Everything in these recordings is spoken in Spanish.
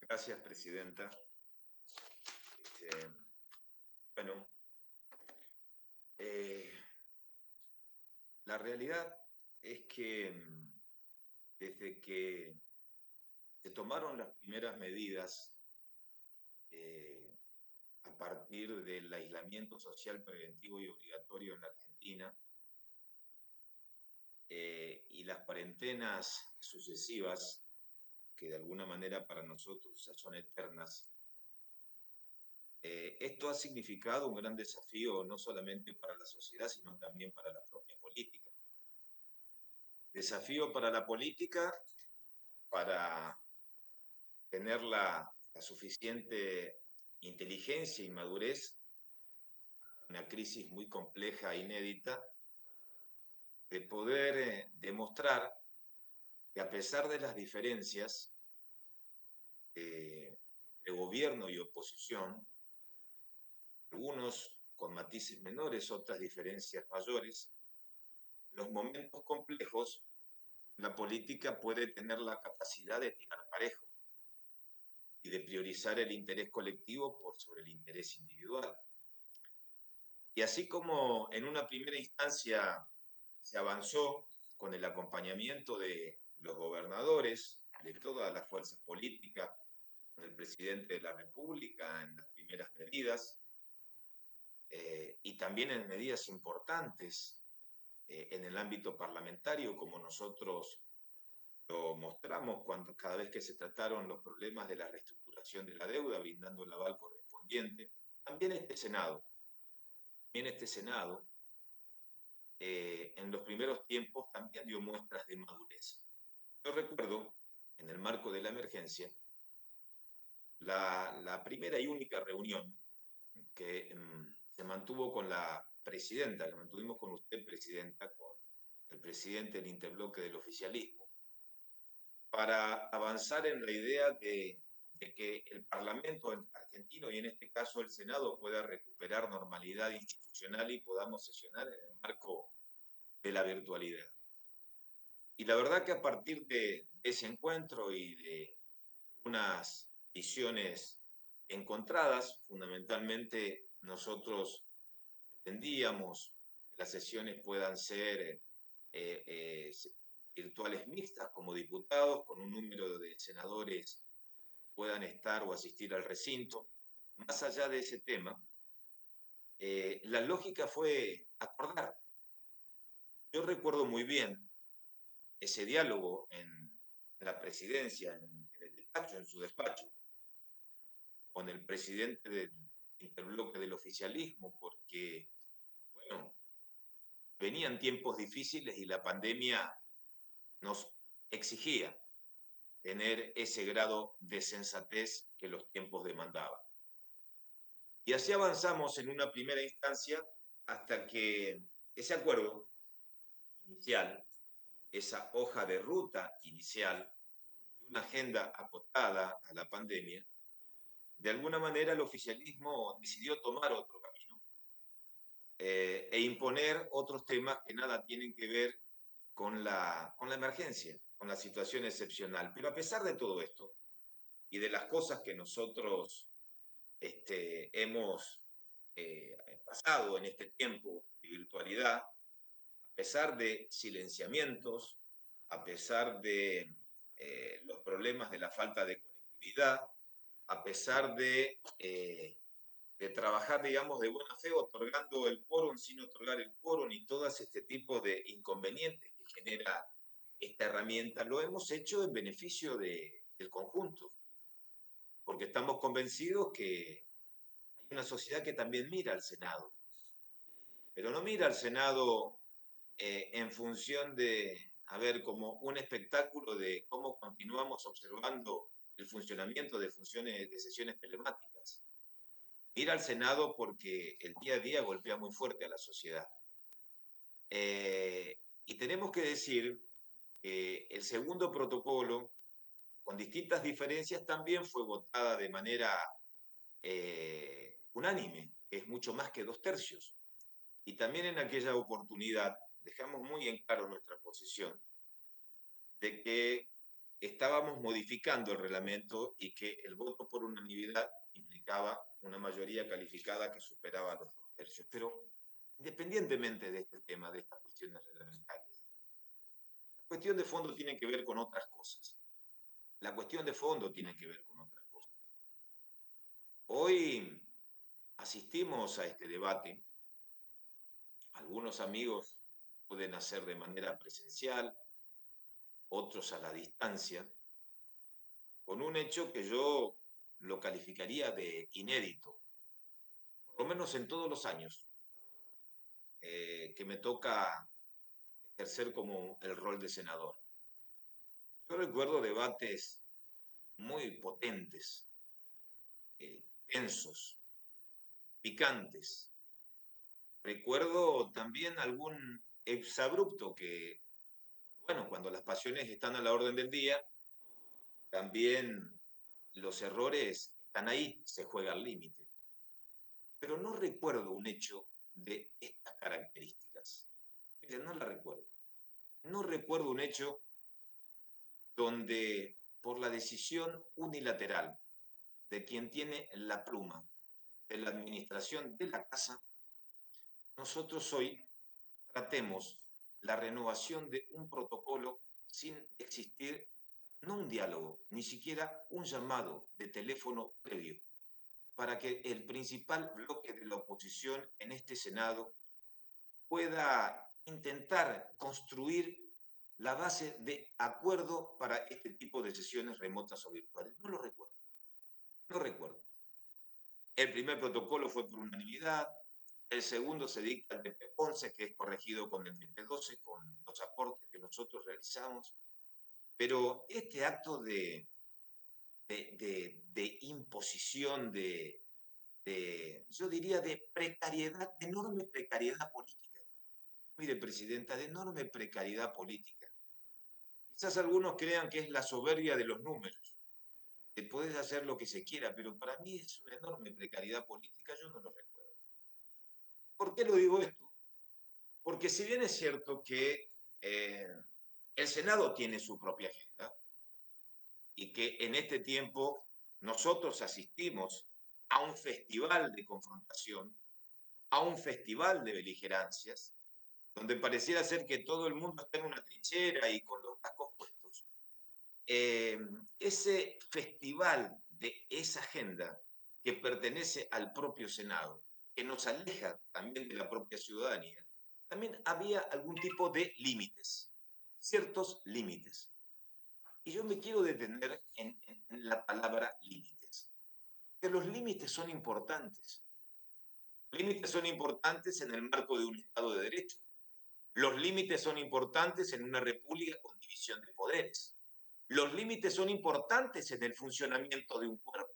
Gracias, presidenta. Este, bueno, eh, la realidad es que desde que se tomaron las primeras medidas eh, a partir del aislamiento social preventivo y obligatorio en la Argentina y las cuarentenas sucesivas, que de alguna manera para nosotros ya son eternas, esto ha significado un gran desafío no solamente para la sociedad, sino también para la propia política. Desafío para la política para tener la suficiente inteligencia y madurez, una crisis muy compleja e inédita, de poder demostrar que a pesar de las diferencias entre gobierno y oposición, algunos con matices menores, otras diferencias mayores, en los momentos complejos la política puede tener la capacidad de tirar parejo y de priorizar el interés colectivo por sobre el interés individual. Y así como en una primera instancia se avanzó con el acompañamiento de los gobernadores, de todas las fuerzas políticas, con el presidente de la República en las primeras medidas, y también en medidas importantes en el ámbito parlamentario, como nosotros lo mostramos cada vez que se trataron los problemas de la reestructuración de la deuda, brindando el aval correspondiente. También este Senado en los primeros tiempos también dio muestras de madurez. Yo recuerdo, en el marco de la emergencia, la primera y única reunión que se mantuvo con la presidenta, que mantuvimos con usted, presidenta, con el presidente del interbloque del oficialismo, para avanzar en la idea de que el Parlamento argentino, y en este caso el Senado, pueda recuperar normalidad institucional y podamos sesionar en el marco de la virtualidad. Y la verdad que a partir de ese encuentro y de unas visiones encontradas, fundamentalmente nosotros entendíamos que las sesiones puedan ser virtuales mixtas como diputados, con un número de senadores que puedan estar o asistir al recinto. Más allá de ese tema, la lógica fue acordar. Yo recuerdo muy bien ese diálogo en la presidencia, en el despacho, en su despacho, con el presidente del interbloque del oficialismo, porque, bueno, venían tiempos difíciles y la pandemia nos exigía tener ese grado de sensatez que los tiempos demandaban. Y así avanzamos en una primera instancia hasta que ese acuerdo inicial, esa hoja de ruta inicial, una agenda acotada a la pandemia, de alguna manera el oficialismo decidió tomar otro camino e imponer otros temas que nada tienen que ver con la emergencia, con la situación excepcional. Pero a pesar de todo esto y de las cosas que nosotros hemos pasado en este tiempo de virtualidad, a pesar de silenciamientos, a pesar de los problemas de la falta de conectividad, a pesar de trabajar, digamos, de buena fe, otorgando el quórum sin otorgar el quórum y todas este tipo de inconvenientes que genera esta herramienta, lo hemos hecho en beneficio del conjunto, porque estamos convencidos que hay una sociedad que también mira al Senado, pero no mira al Senado en función de, a ver, como un espectáculo de cómo continuamos observando el funcionamiento de funciones de sesiones telemáticas. Mira al Senado porque el día a día golpea muy fuerte a la sociedad. Y tenemos que decir que el segundo protocolo, con distintas diferencias, también fue votada de manera unánime, que es mucho más que 2/3. Y también en aquella oportunidad dejamos muy en claro nuestra posición de que estábamos modificando el reglamento y que el voto por unanimidad implicaba una mayoría calificada que superaba los 2 tercios. Pero independientemente de este tema, de estas cuestiones reglamentarias, la cuestión de fondo tiene que ver con otras cosas. La cuestión de fondo tiene que ver con otras cosas. Hoy asistimos a este debate. Algunos amigos pueden hacer de manera presencial, otros a la distancia, con un hecho que yo lo calificaría de inédito, por lo menos en todos los años que me toca ejercer como el rol de senador. Yo recuerdo debates muy potentes, tensos, picantes. Recuerdo también algún exabrupto que, bueno, cuando las pasiones están a la orden del día, también los errores están ahí, se juega al límite. Pero no recuerdo un hecho de estas características. Miren, no la recuerdo. No recuerdo un hecho donde por la decisión unilateral de quien tiene la pluma de la administración de la casa, nosotros hoy tratemos la renovación de un protocolo sin existir no un diálogo, ni siquiera un llamado de teléfono previo, para que el principal bloque de la oposición en este Senado pueda intentar construir la base de acuerdo para este tipo de sesiones remotas o virtuales. No lo recuerdo, no recuerdo. El primer protocolo fue por unanimidad, el segundo se dicta el DP11, que es corregido con el DP12, con los aportes que nosotros realizamos, pero este acto de imposición, yo diría, de precariedad, de enorme precariedad política. Mire, Presidenta, de enorme precariedad política. Quizás algunos crean que es la soberbia de los números, que puedes hacer lo que se quiera, pero para mí es una enorme precariedad política, yo no lo recuerdo. ¿Por qué lo digo esto? Porque si bien es cierto que el Senado tiene su propia agenda y que en este tiempo nosotros asistimos a un festival de confrontación, a un festival de beligerancias, donde pareciera ser que todo el mundo está en una trinchera y con los cascos puestos. Ese festival de esa agenda que pertenece al propio Senado, que nos aleja también de la propia ciudadanía, también había algún tipo de límites, ciertos límites. Y yo me quiero detener en la palabra límites, porque los límites son importantes. Los límites son importantes en el marco de un Estado de Derecho. Los límites son importantes en una república con división de poderes. Los límites son importantes en el funcionamiento de un cuerpo.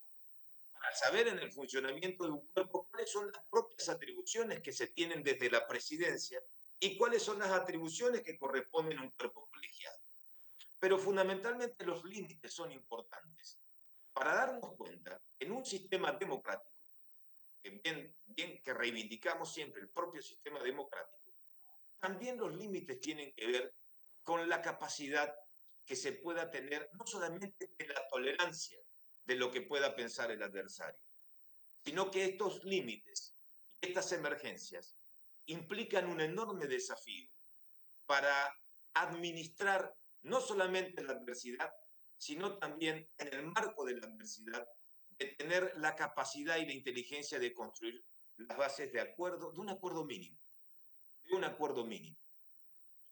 Para saber en el funcionamiento de un cuerpo cuáles son las propias atribuciones que se tienen desde la presidencia y cuáles son las atribuciones que corresponden a un cuerpo colegiado. Pero fundamentalmente los límites son importantes para darnos cuenta en un sistema democrático, que bien que reivindicamos siempre el propio sistema democrático, también los límites tienen que ver con la capacidad que se pueda tener, no solamente de la tolerancia de lo que pueda pensar el adversario, sino que estos límites, estas emergencias, implican un enorme desafío para administrar no solamente la adversidad, sino también en el marco de la adversidad, de tener la capacidad y la inteligencia de construir las bases de acuerdo, de un acuerdo mínimo, de un acuerdo mínimo.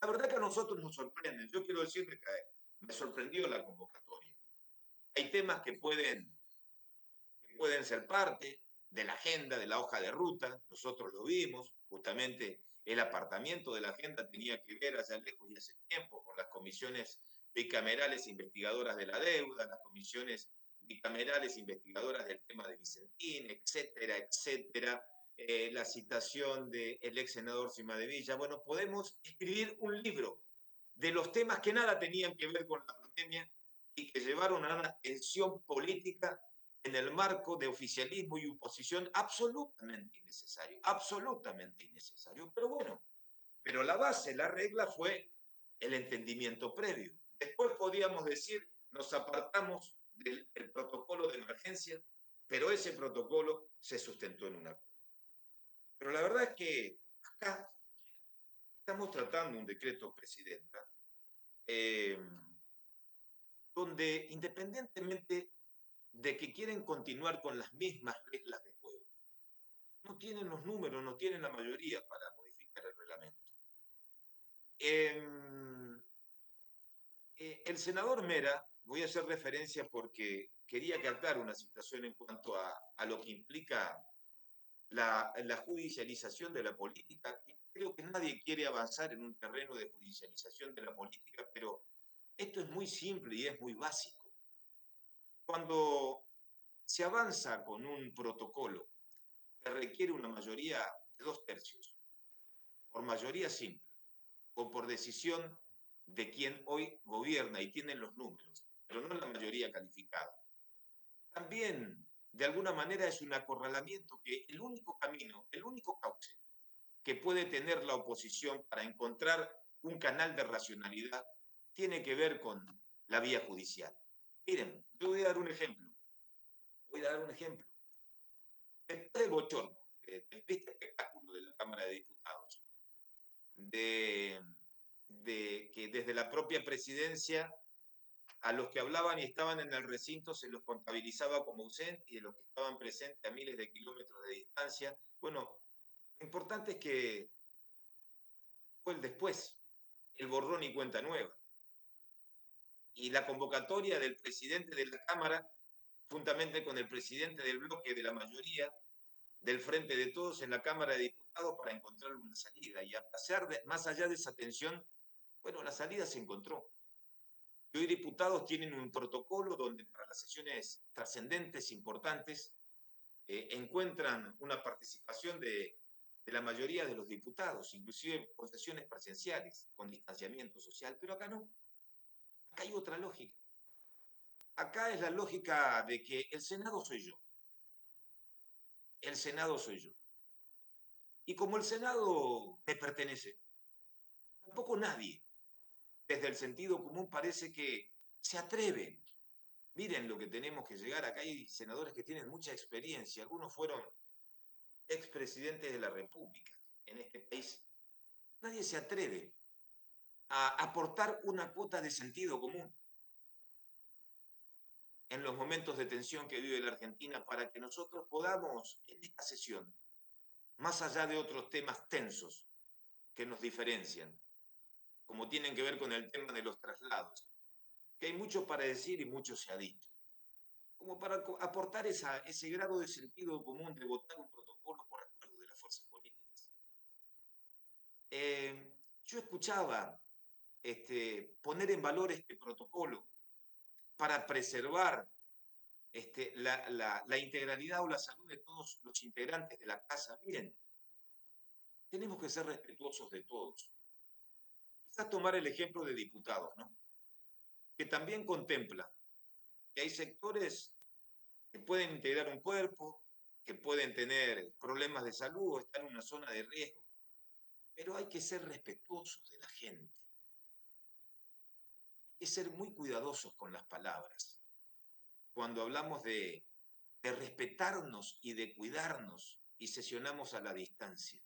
La verdad que a nosotros nos sorprende. Yo quiero decirle que me sorprendió la convocatoria. Hay temas que pueden ser parte de la agenda, de la hoja de ruta. Nosotros lo vimos. Justamente el apartamiento de la agenda tenía que ver allá lejos y hace tiempo con las comisiones bicamerales investigadoras de la deuda, las comisiones bicamerales investigadoras del tema de Vicentín, etcétera, etcétera. La citación del ex senador Cimadevilla. Bueno, podemos escribir un libro de los temas que nada tenían que ver con la pandemia y que llevaron a una tensión política en el marco de oficialismo y oposición absolutamente innecesario, absolutamente innecesario. Pero bueno, la base, la regla fue el entendimiento previo. Después podíamos decir, nos apartamos del protocolo de emergencia, pero ese protocolo se sustentó en un acuerdo. Pero la verdad es que acá estamos tratando un decreto, Presidenta, eh, donde independientemente de que quieren continuar con las mismas reglas de juego, no tienen los números, no tienen la mayoría para modificar el reglamento. El senador Mera, voy a hacer referencia porque quería captar una situación en cuanto a lo que implica la judicialización de la política. Creo que nadie quiere avanzar en un terreno de judicialización de la política, pero esto es muy simple y es muy básico. Cuando se avanza con un protocolo que requiere una mayoría de 2/3, por mayoría simple o por decisión de quien hoy gobierna y tiene los números, pero no la mayoría calificada, también de alguna manera es un acorralamiento que el único camino, el único cauce que puede tener la oposición para encontrar un canal de racionalidad tiene que ver con la vía judicial. Miren, yo voy a dar un ejemplo. Después del bochorno, de este espectáculo de la Cámara de Diputados, de que desde la propia presidencia a los que hablaban y estaban en el recinto se los contabilizaba como ausentes y de los que estaban presentes a miles de kilómetros de distancia. Bueno, lo importante es que fue el después, el borrón y cuenta nueva. Y la convocatoria del presidente de la Cámara, juntamente con el presidente del bloque de la mayoría, del Frente de Todos en la Cámara de Diputados para encontrar una salida. Y a pesar de, más allá de esa tensión, bueno, la salida se encontró. Y hoy diputados tienen un protocolo donde para las sesiones trascendentes, importantes, encuentran una participación de la mayoría de los diputados, inclusive con sesiones presenciales, con distanciamiento social, pero acá no. Acá hay otra lógica. Acá es la lógica de que el Senado soy yo. El Senado soy yo. Y como el Senado me pertenece, tampoco nadie, desde el sentido común, parece que se atreve. Miren lo que tenemos que llegar. Acá hay senadores que tienen mucha experiencia. Algunos fueron expresidentes de la República en este país. Nadie se atreve a aportar una cuota de sentido común en los momentos de tensión que vive la Argentina para que nosotros podamos, en esta sesión, más allá de otros temas tensos que nos diferencian, como tienen que ver con el tema de los traslados, que hay mucho para decir y mucho se ha dicho, como para aportar ese grado de sentido común de votar un protocolo por acuerdo de las fuerzas políticas. Yo escuchaba poner en valor este protocolo para preservar la integralidad o la salud de todos los integrantes de la casa. Miren, tenemos que ser respetuosos de todos. Quizás tomar el ejemplo de diputados, ¿no? Que también contempla que hay sectores que pueden integrar un cuerpo, que pueden tener problemas de salud o estar en una zona de riesgo, pero hay que ser respetuosos de la gente. Hay que ser muy cuidadosos con las palabras. Cuando hablamos de respetarnos y de cuidarnos y sesionamos a la distancia.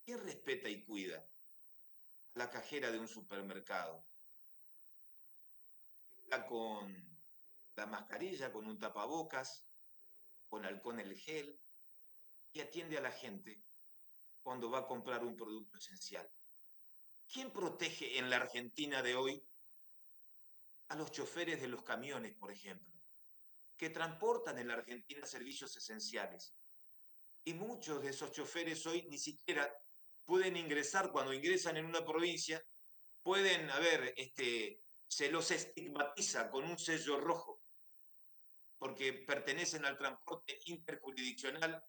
¿Quién respeta y cuida a la cajera de un supermercado? Está con la mascarilla, con un tapabocas, con alcohol en el gel, y atiende a la gente cuando va a comprar un producto esencial. ¿Quién protege en la Argentina de hoy a los choferes de los camiones, por ejemplo, que transportan en la Argentina servicios esenciales? Y muchos de esos choferes hoy ni siquiera pueden ingresar, cuando ingresan en una provincia, pueden, se los estigmatiza con un sello rojo, porque pertenecen al transporte interjurisdiccional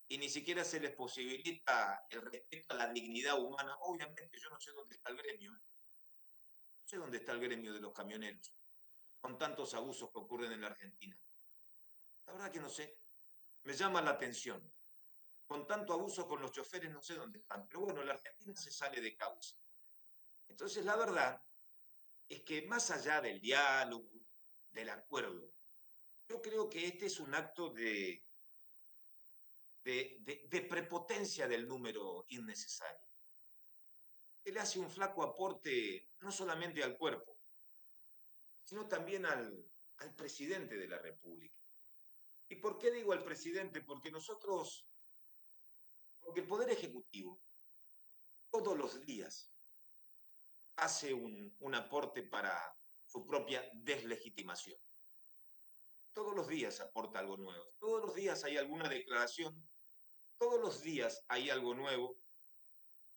y ni siquiera se les posibilita el respeto a la dignidad humana. Obviamente, yo no sé dónde está el gremio, no sé dónde está el gremio de los camioneros, con tantos abusos que ocurren en la Argentina. La verdad que no sé, me llama la atención. Con tanto abuso con los choferes, no sé dónde están. Pero bueno, la Argentina se sale de causa. Entonces, la verdad es que más allá del diálogo, del acuerdo. Yo creo que este es un acto de prepotencia del número innecesario. Él hace un flaco aporte no solamente al cuerpo, sino también al presidente de la República. ¿Y por qué digo al presidente? Porque el Poder Ejecutivo todos los días hace un aporte para su propia deslegitimación. Todos los días aporta algo nuevo. Todos los días hay alguna declaración. Todos los días hay algo nuevo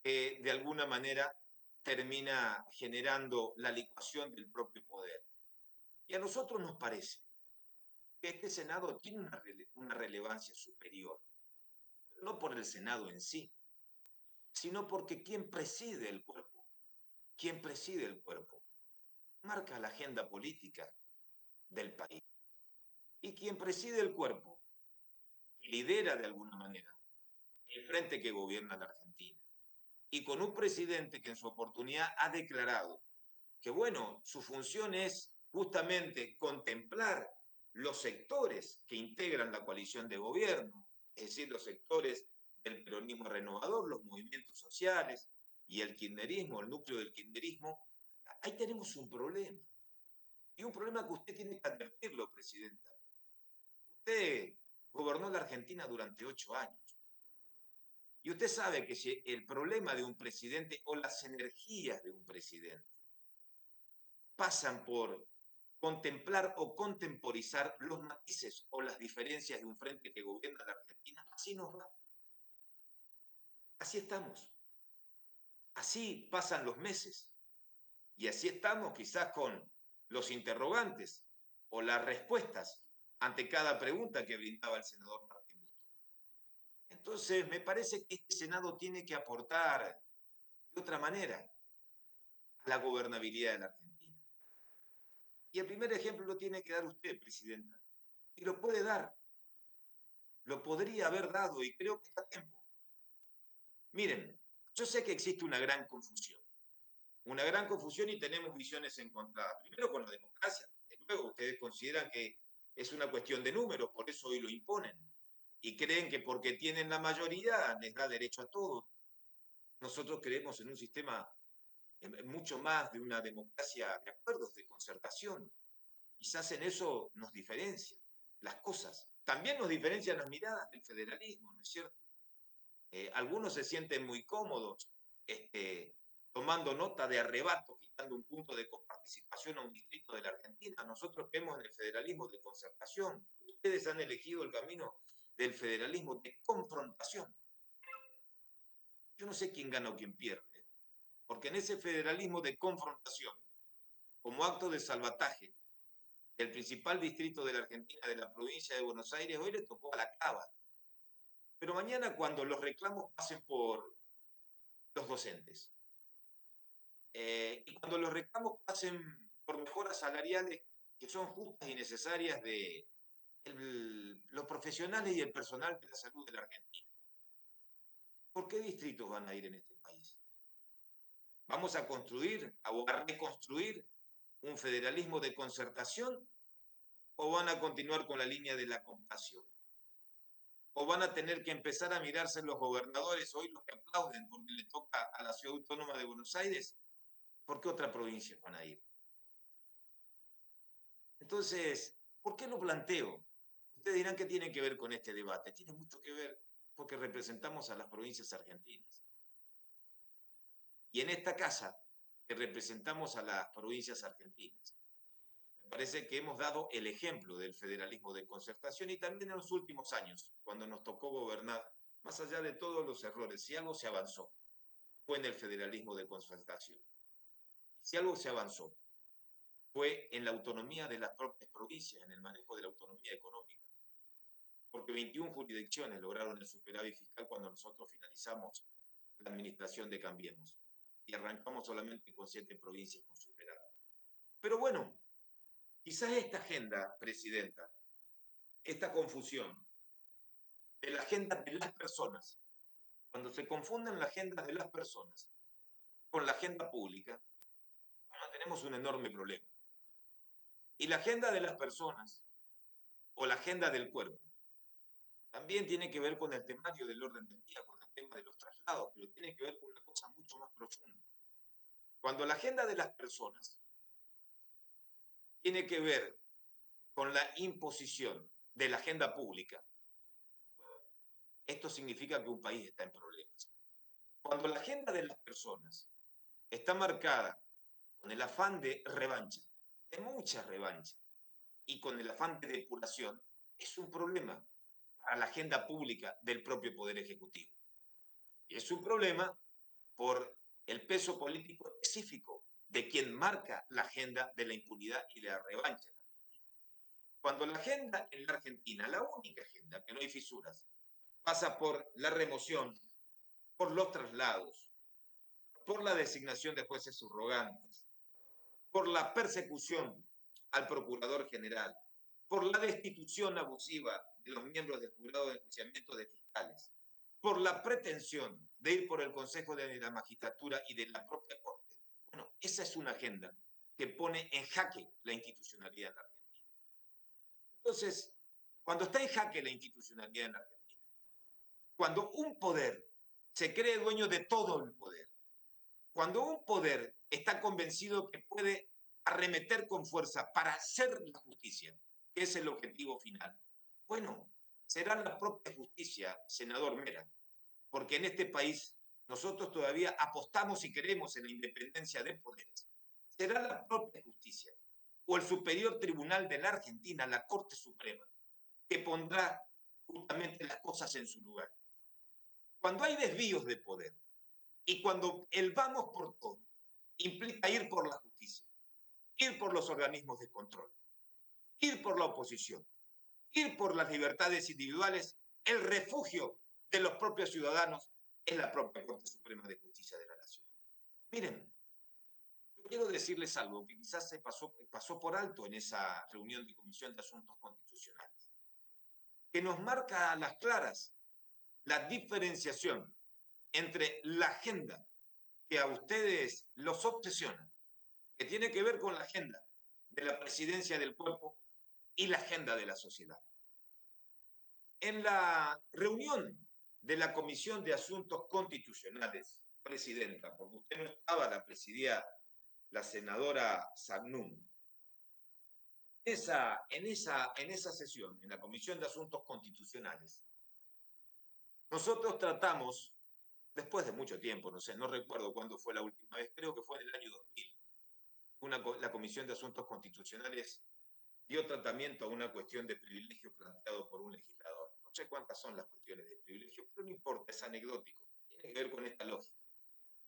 que de alguna manera termina generando la licuación del propio poder. Y a nosotros nos parece que este Senado tiene una relevancia superior, no por el Senado en sí, sino porque quien preside el cuerpo, marca la agenda política del país. Y quien preside el cuerpo, lidera de alguna manera el frente que gobierna la Argentina. Y con un presidente que en su oportunidad ha declarado que, bueno, su función es justamente contemplar los sectores que integran la coalición de gobierno, es decir, los sectores del peronismo renovador, los movimientos sociales y el kirchnerismo, el núcleo del kirchnerismo. Ahí tenemos un problema. Y un problema que usted tiene que advertirlo, presidenta. Usted gobernó la Argentina durante 8 años. Y usted sabe que si el problema de un presidente o las energías de un presidente pasan por contemplar o contemporizar los matices o las diferencias de un frente que gobierna la Argentina, así nos va. Así estamos. Así pasan los meses. Y así estamos quizás con los interrogantes o las respuestas ante cada pregunta que brindaba el senador Martín Lustó. Entonces, me parece que este Senado tiene que aportar de otra manera a la gobernabilidad de la Argentina. Y el primer ejemplo lo tiene que dar usted, presidenta. Y lo puede dar. Lo podría haber dado y creo que está a tiempo. Miren, yo sé que existe una gran confusión y tenemos visiones encontradas. Primero con la democracia, desde luego ustedes consideran que es una cuestión de números, por eso hoy lo imponen. Y creen que porque tienen la mayoría les da derecho a todo. Nosotros creemos en un sistema mucho más de una democracia de acuerdos, de concertación. Quizás en eso nos diferencian las cosas. También nos diferencian las miradas del federalismo, ¿no es cierto? Algunos se sienten muy cómodos tomando nota de arrebato, quitando un punto de coparticipación a un distrito de la Argentina. Nosotros creemos en el federalismo de concertación. Ustedes han elegido el camino del federalismo de confrontación. Yo no sé quién gana o quién pierde, porque en ese federalismo de confrontación, como acto de salvataje del principal distrito de la Argentina, de la provincia de Buenos Aires, hoy le tocó a la Cava. Pero mañana cuando los reclamos pasen por los docentes, y cuando los reclamos pasen por mejoras salariales que son justas y necesarias de los profesionales y el personal de la salud de la Argentina. ¿Por qué distritos van a ir en este país? ¿Vamos a construir o a reconstruir un federalismo de concertación o van a continuar con la línea de la compasión? ¿O van a tener que empezar a mirarse los gobernadores, hoy los que aplauden porque le toca a la Ciudad Autónoma de Buenos Aires? ¿Por qué otra provincia van a ir? Entonces, ¿por qué lo planteo? Ustedes dirán que tiene que ver con este debate. Tiene mucho que ver porque representamos a las provincias argentinas. Y en esta casa, que representamos a las provincias argentinas, me parece que hemos dado el ejemplo del federalismo de concertación y también en los últimos años, cuando nos tocó gobernar, más allá de todos los errores, si algo se avanzó, fue en el federalismo de concertación. Y si algo se avanzó, fue en la autonomía de las propias provincias, en el manejo de la autonomía económica. Porque 21 jurisdicciones lograron el superávit fiscal cuando nosotros finalizamos la administración de Cambiemos. Y arrancamos solamente con 7 provincias con superávit. Pero bueno, quizás esta agenda, presidenta, esta confusión de la agenda de las personas, cuando se confunden la agenda de las personas con la agenda pública, bueno, tenemos un enorme problema. Y la agenda de las personas o la agenda del cuerpo también tiene que ver con el temario del orden del día, con el tema de los traslados, pero tiene que ver con una cosa mucho más profunda. Cuando la agenda de las personas tiene que ver con la imposición de la agenda pública, esto significa que un país está en problemas. Cuando la agenda de las personas está marcada con el afán de revancha, de mucha revancha, y con el afán de depuración, es un problema para la agenda pública del propio Poder Ejecutivo. Y es un problema por el peso político específico de quien marca la agenda de la impunidad y de la revancha. Cuando la agenda en la Argentina, la única agenda, que no hay fisuras, pasa por la remoción, por los traslados, por la designación de jueces subrogantes, por la persecución al procurador general, por la destitución abusiva de los miembros del jurado de enjuiciamiento de fiscales, por la pretensión de ir por el Consejo de la Magistratura y de la propia Corte. Bueno, esa es una agenda que pone en jaque la institucionalidad en Argentina. Entonces, cuando está en jaque la institucionalidad en Argentina, cuando un poder se cree dueño de todo el poder, cuando un poder está convencido que puede arremeter con fuerza para hacer la justicia, que es el objetivo final, bueno, será la propia justicia, senador Mera, porque en este país nosotros todavía apostamos y queremos en la independencia de poderes. Será la propia justicia o el Superior Tribunal de la Argentina, la Corte Suprema, que pondrá justamente las cosas en su lugar. Cuando hay desvíos de poder y cuando el vamos por todo implica ir por la justicia, ir por los organismos de control, ir por la oposición, ir por las libertades individuales, el refugio de los propios ciudadanos es la propia Corte Suprema de Justicia de la Nación. Miren, yo quiero decirles algo que quizás se pasó por alto en esa reunión de Comisión de Asuntos Constitucionales, que nos marca a las claras la diferenciación entre la agenda que a ustedes los obsesiona, que tiene que ver con la agenda de la presidencia del cuerpo y la agenda de la sociedad. En la reunión de la Comisión de Asuntos Constitucionales, presidenta, porque usted no estaba, la presidía la senadora Sagnum, en esa sesión, en la Comisión de Asuntos Constitucionales, nosotros tratamos, después de mucho tiempo, no sé, no recuerdo cuándo fue la última vez, creo que fue en el año 2000, la Comisión de Asuntos Constitucionales dio tratamiento a una cuestión de privilegio planteado por un legislador. No sé cuántas son las cuestiones de privilegio, pero no importa, es anecdótico. Tiene que ver con esta lógica.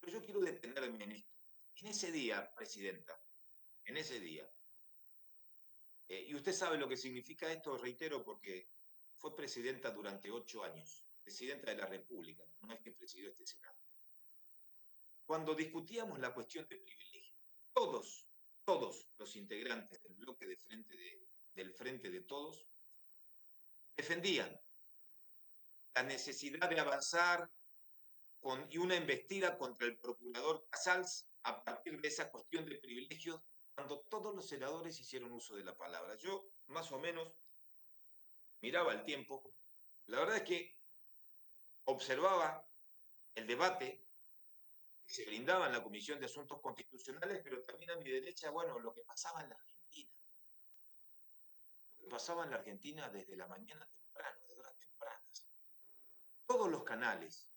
Pero yo quiero detenerme en esto. En ese día, presidenta, en ese día, y usted sabe lo que significa esto, reitero, porque fue presidenta durante 8 años, presidenta de la República, no es que presidió este Senado. Cuando discutíamos la cuestión de privilegio, todos los integrantes del bloque del Frente de Todos defendían la necesidad de avanzar y una embestida contra el procurador Casals a partir de esa cuestión de privilegios, cuando todos los senadores hicieron uso de la palabra. Yo, más o menos, miraba el tiempo. La verdad es que observaba el debate que se brindaba en la Comisión de Asuntos Constitucionales, pero también a mi derecha, bueno, lo que pasaba en la Argentina. Lo que pasaba en la Argentina desde la mañana temprano, de horas tempranas. Todos los canales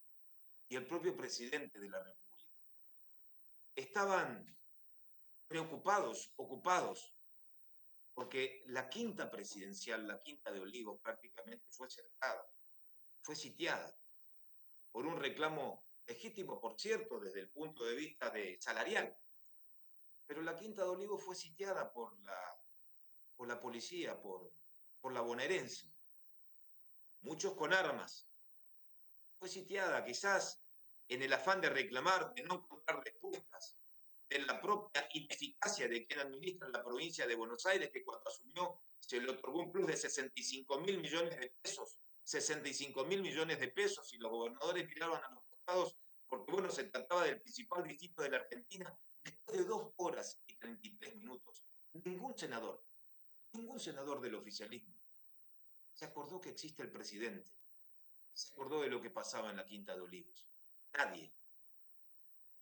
y el propio presidente de la República estaban preocupados, ocupados, porque la quinta presidencial, la quinta de Olivos, prácticamente fue cercada, fue sitiada por un reclamo legítimo, por cierto, desde el punto de vista de salarial. Pero la quinta de Olivos fue sitiada por la policía, por la bonaerense, muchos con armas. Fue sitiada quizás en el afán de reclamar, de no encontrar respuestas, de la propia ineficacia de quien administra la provincia de Buenos Aires, que cuando asumió se le otorgó un plus de 65.000 millones de pesos, 65.000 millones de pesos, y los gobernadores miraban a los costados, porque bueno, se trataba del principal distrito de la Argentina. Después de 2 horas y 33 minutos, ningún senador Ningún senador del oficialismo se acordó que existe el presidente, se acordó de lo que pasaba en la Quinta de Olivos. Nadie,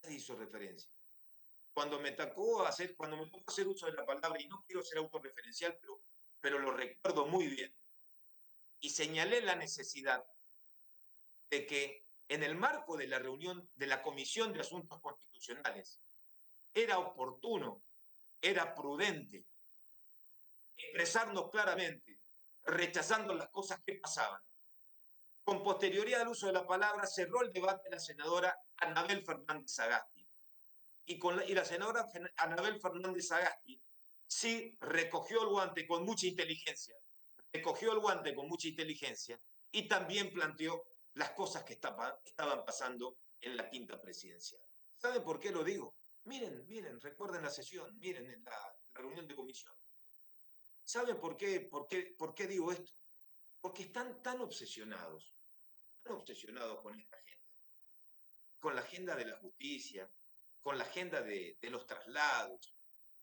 nadie hizo referencia. Cuando me tocó hacer uso de la palabra, y no quiero ser autorreferencial, pero lo recuerdo muy bien, y señalé la necesidad de que en el marco de la reunión de la Comisión de Asuntos Constitucionales era oportuno, era prudente expresarnos claramente, rechazando las cosas que pasaban. Con posterioridad al uso de la palabra, cerró el debate la senadora Anabel Fernández Sagasti. Y la senadora Anabel Fernández Sagasti sí recogió el guante con mucha inteligencia, recogió el guante con mucha inteligencia y también planteó las cosas que estaban pasando en la quinta presidencial. ¿Saben por qué lo digo? Miren, recuerden la sesión, miren la reunión de comisión. ¿Saben por qué digo esto? Porque están tan obsesionados con esta agenda, con la agenda de la justicia, con la agenda de los traslados,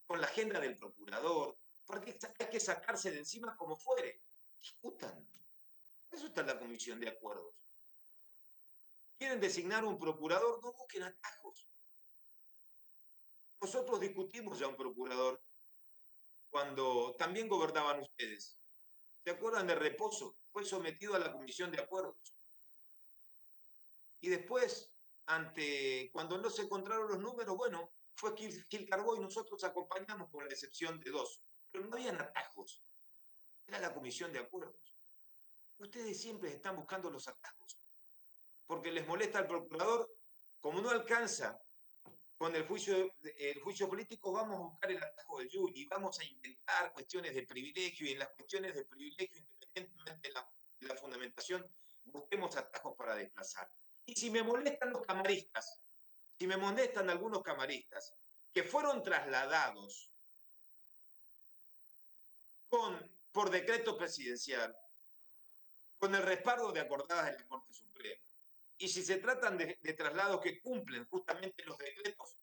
con la agenda del procurador, porque hay que sacarse de encima como fuere. Discutan. Eso está en la comisión de acuerdos. ¿Quieren designar un procurador? No busquen atajos. Nosotros discutimos ya un procurador cuando también gobernaban ustedes. ¿Se acuerdan de Reposo? Fue sometido a la comisión de acuerdos. Y después, cuando no se encontraron los números, bueno, fue Gil Carbó y nosotros acompañamos con la excepción de 2. Pero no habían atajos. Era la comisión de acuerdos. Ustedes siempre están buscando los atajos. Porque les molesta al procurador, como no alcanza con el juicio político, vamos a buscar el atajo de Yuri, vamos a inventar cuestiones de privilegio, y en las cuestiones de privilegio, independientemente de la fundamentación, busquemos atajos para desplazar. Y si me molestan los camaristas, si me molestan algunos camaristas que fueron trasladados por decreto presidencial, con el respaldo de acordadas de la Corte Suprema, y si se tratan de traslados que cumplen justamente los decretos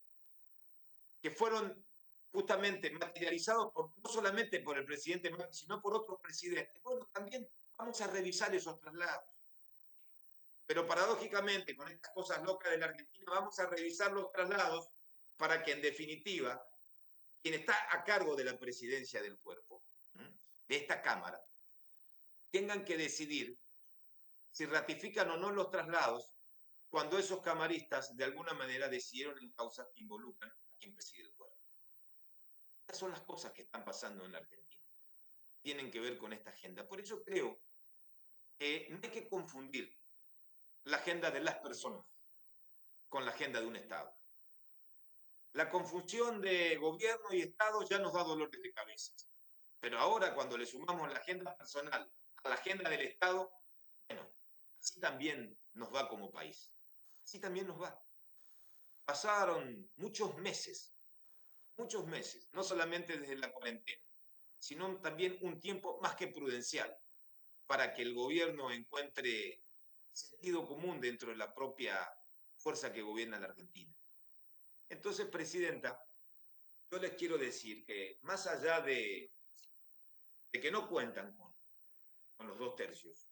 que fueron justamente materializados no solamente por el presidente Macri, sino por otros presidentes, bueno, también vamos a revisar esos traslados. Pero paradójicamente, con estas cosas locas de la Argentina, vamos a revisar los traslados para que, en definitiva, quien está a cargo de la presidencia del cuerpo, de esta Cámara, tengan que decidir si ratifican o no los traslados cuando esos camaristas de alguna manera decidieron en causas que involucran a quien preside el cuerpo. Estas son las cosas que están pasando en la Argentina. Tienen que ver con esta agenda. Por eso creo que no hay que confundir la agenda de las personas con la agenda de un Estado. La confusión de gobierno y Estado ya nos da dolores de cabeza. Pero ahora, cuando le sumamos la agenda personal a la agenda del Estado, bueno, así también nos va como país. Así también nos va. Pasaron muchos meses, no solamente desde la cuarentena, sino también un tiempo más que prudencial para que el gobierno encuentre sentido común dentro de la propia fuerza que gobierna la Argentina. Entonces, Presidenta, yo les quiero decir que más allá de que no cuentan con los 2/3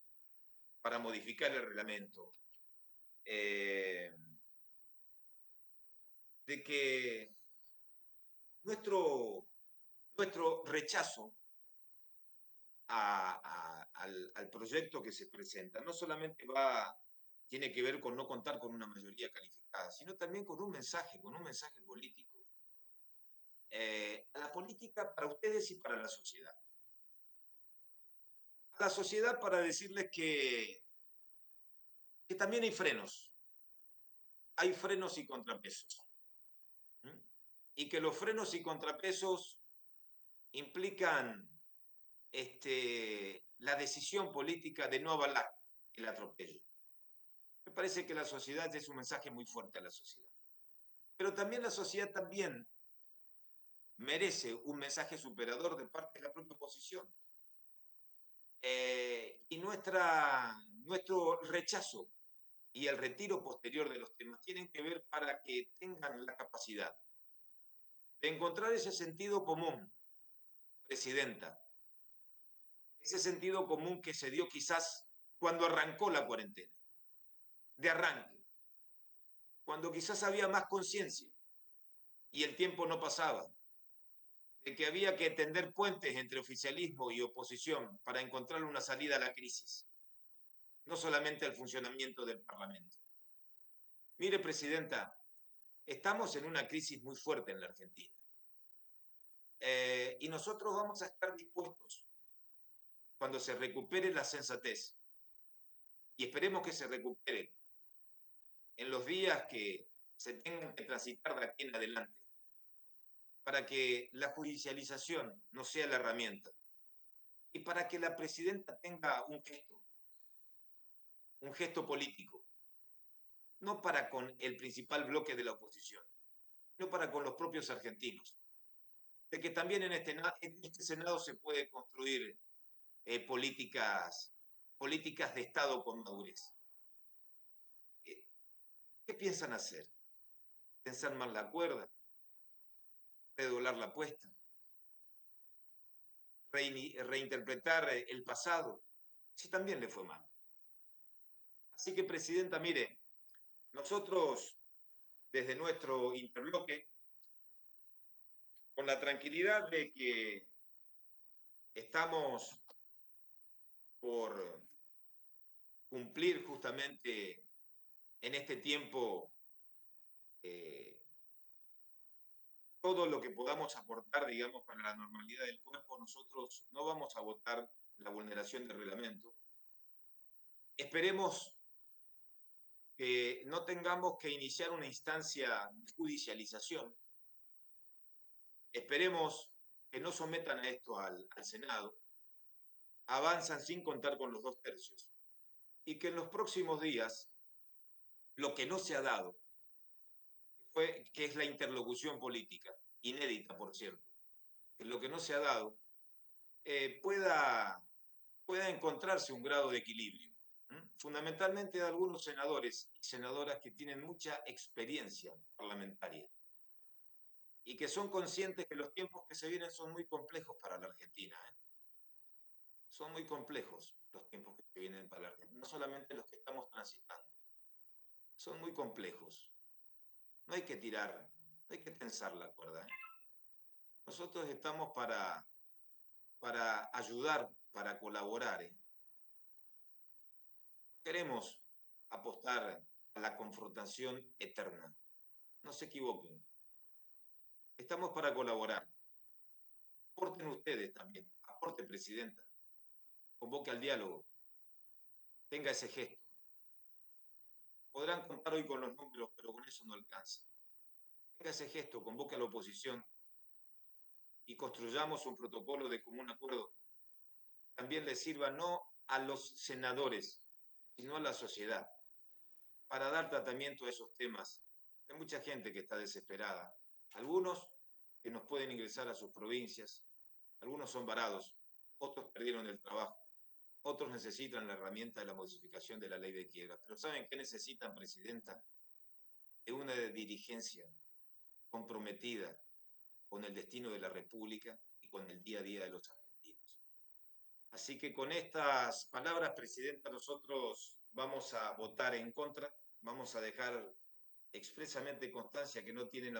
para modificar el reglamento, de que nuestro rechazo al proyecto que se presenta no solamente tiene que ver con no contar con una mayoría calificada, sino también con un mensaje político. A la política para ustedes y para la sociedad. A la sociedad para decirles que también hay frenos y contrapesos. Y que los frenos y contrapesos implican la decisión política de no avalar el atropello. Me parece que la sociedad es un mensaje muy fuerte a la sociedad. Pero también la sociedad también merece un mensaje superador de parte de la propia oposición. Y nuestro rechazo y el retiro posterior de los temas tienen que ver para que tengan la capacidad de encontrar ese sentido común, Presidenta, ese sentido común que se dio quizás cuando arrancó la cuarentena, de arranque, cuando quizás había más conciencia y el tiempo no pasaba, de que había que tender puentes entre oficialismo y oposición para encontrar una salida a la crisis, no solamente al funcionamiento del Parlamento. Mire, Presidenta, estamos en una crisis muy fuerte en la Argentina. Y nosotros vamos a estar dispuestos cuando se recupere la sensatez, y esperemos que se recupere en los días que se tengan que transitar de aquí en adelante, para que la judicialización no sea la herramienta y para que la presidenta tenga un gesto político, no para con el principal bloque de la oposición, sino para con los propios argentinos, de que también en este Senado se puede construir políticas de Estado con madurez. ¿Qué piensan hacer? ¿Tensar más la cuerda? ¿Redoblar la apuesta? ¿Reinterpretar el pasado? Sí, también le fue mal. Así que, Presidenta, mire, nosotros desde nuestro interbloque, con la tranquilidad de que estamos por cumplir justamente en este tiempo todo lo que podamos aportar, digamos, para la normalidad del cuerpo, nosotros no vamos a votar la vulneración del reglamento. Esperemos que no tengamos que iniciar una instancia de judicialización. Esperemos que no sometan a esto al Senado. Avanzan sin contar con los 2/3. Y que en los próximos días, lo que no se ha dado, que es la interlocución política, inédita, por cierto, que lo que no se ha dado, pueda encontrarse un grado de equilibrio. Fundamentalmente de algunos senadores y senadoras que tienen mucha experiencia parlamentaria y que son conscientes que los tiempos que se vienen son muy complejos para la Argentina. Son muy complejos los tiempos que se vienen para la Argentina, no solamente los que estamos transitando. Son muy complejos. No hay que tirar, no hay que tensar la cuerda. Nosotros estamos para ayudar, para colaborar. Queremos apostar a la confrontación eterna. No se equivoquen. Estamos para colaborar. Aporten ustedes también. Aporte, Presidenta. Convoque al diálogo. Tenga ese gesto. Podrán contar hoy con los números, pero con eso no alcanza. Tenga ese gesto, convoque a la oposición y construyamos un protocolo de común acuerdo. También le sirva no a los senadores, sino a la sociedad, para dar tratamiento a esos temas. Hay mucha gente que está desesperada. Algunos que nos pueden ingresar a sus provincias, algunos son varados, otros perdieron el trabajo, otros necesitan la herramienta de la modificación de la ley de quiebra. Pero ¿saben qué necesitan, Presidenta? De una dirigencia comprometida con el destino de la República y con el día a día de los argentinos. Así que con estas palabras, Presidenta, nosotros vamos a votar en contra, vamos a dejar expresamente constancia que no tienen la